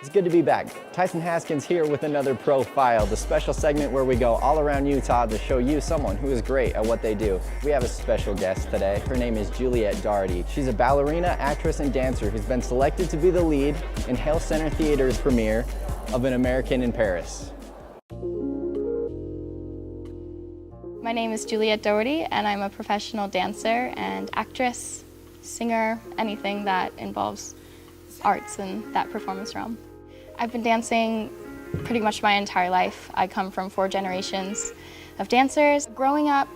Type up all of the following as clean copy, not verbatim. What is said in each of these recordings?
It's good to be back. Tyson Haskins here with another Profile, the special segment where we go all around Utah to show you someone who is great at what they do. We have a special guest today. Her name is Juliet Doherty. She's a ballerina, actress, and dancer who's been selected to be the lead in Hale Centre Theatre's premiere of An American in Paris. My name is Juliet Doherty, and I'm a professional dancer and actress, singer, anything that involves arts in that performance realm. I've been dancing pretty much my entire life. I come from 4 generations of dancers. Growing up,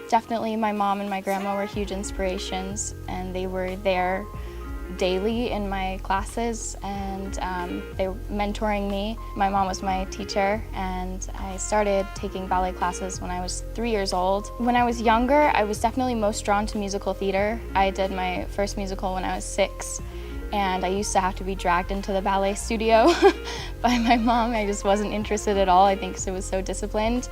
definitely my mom and my grandma were huge inspirations, and they were there daily in my classes, and they were mentoring me. My mom was my teacher, and I started taking ballet classes when I was 3 years old. When I was younger, I was definitely most drawn to musical theater. I did my first musical when I was 6. And I used to have to be dragged into the ballet studio by my mom. I just wasn't interested at all, I think, because it was so disciplined.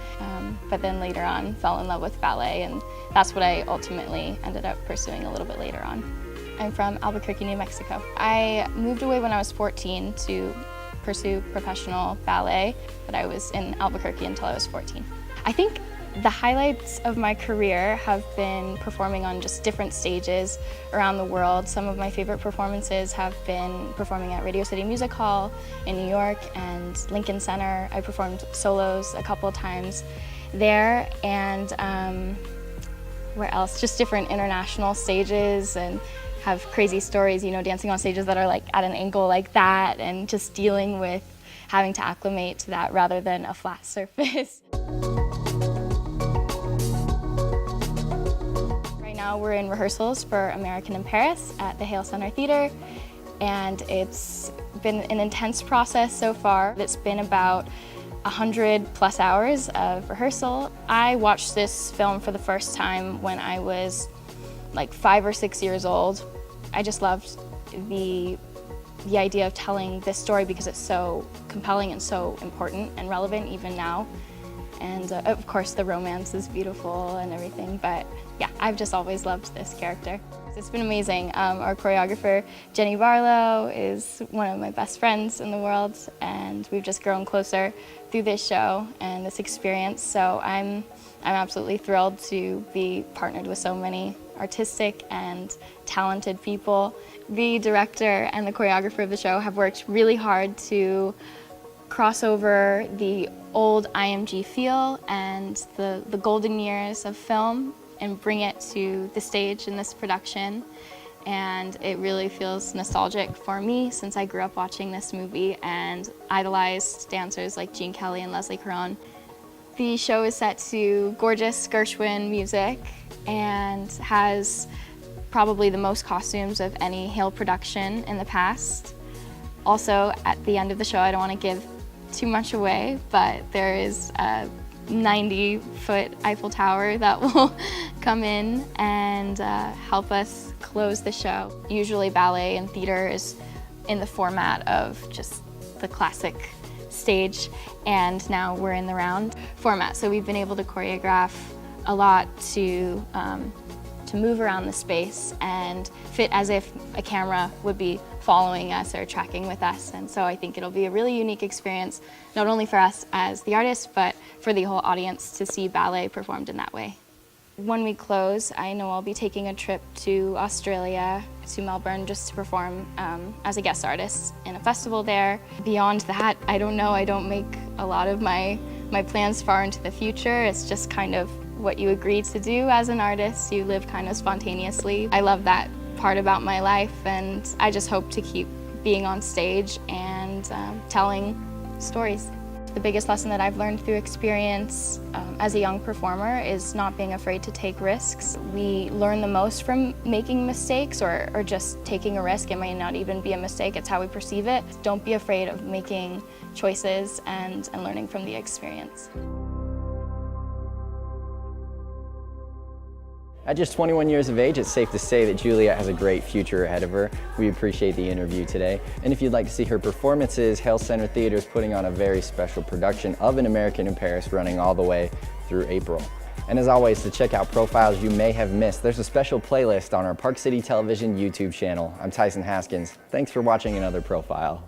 But then later on, fell in love with ballet, and that's what I ultimately ended up pursuing a little bit later on. I'm from Albuquerque, New Mexico. I moved away when I was 14 to pursue professional ballet, but I was in Albuquerque until I was 14. I think the highlights of my career have been performing on just different stages around the world. Some of my favorite performances have been performing at Radio City Music Hall in New York and Lincoln Center. I performed solos a couple times there, and where else? Just different international stages, and have crazy stories, you know, dancing on stages that are like at an angle like that, and just dealing with having to acclimate to that rather than a flat surface. Now we're in rehearsals for American in Paris at the Hale Centre Theatre, and it's been an intense process so far. It's been about 100+ hours of rehearsal. I watched this film for the first time when I was like 5 or 6 years old. I just loved the idea of telling this story because it's so compelling and so important and relevant even now. And of course the romance is beautiful and everything, but yeah, I've just always loved this character. It's been amazing. Our choreographer, Jenny Barlow, is one of my best friends in the world, and we've just grown closer through this show and this experience. So I'm absolutely thrilled to be partnered with so many artistic and talented people. The director and the choreographer of the show have worked really hard to cross over the old IMG feel and the golden years of film and bring it to the stage in this production. And it really feels nostalgic for me since I grew up watching this movie and idolized dancers like Gene Kelly and Leslie Caron. The show is set to gorgeous Gershwin music and has probably the most costumes of any Hale production in the past. Also, at the end of the show, I don't want to give too much away, but there is a 90-foot Eiffel Tower that will come in and help us close the show. Usually ballet and theater is in the format of just the classic stage, and now we're in the round format. So we've been able to choreograph a lot to move around the space and fit as if a camera would be following us or tracking with us. And so I think it'll be a really unique experience, not only for us as the artists, but for the whole audience to see ballet performed in that way. When we close, I know I'll be taking a trip to Australia, to Melbourne, just to perform as a guest artist in a festival there. Beyond that, I don't know. I don't make a lot of my plans far into the future. It's just kind of what you agree to do as an artist. You live kind of spontaneously. I love that part about my life, and I just hope to keep being on stage and telling stories. The biggest lesson that I've learned through experience as a young performer is not being afraid to take risks. We learn the most from making mistakes or just taking a risk. It may not even be a mistake, it's how we perceive it. Don't be afraid of making choices and learning from the experience. At just 21 years of age, it's safe to say that Juliet has a great future ahead of her. We appreciate the interview today. And if you'd like to see her performances, Hale Centre Theatre is putting on a very special production of An American in Paris running all the way through April. And as always, to check out profiles you may have missed, there's a special playlist on our Park City Television YouTube channel. I'm Tyson Haskins. Thanks for watching another Profile.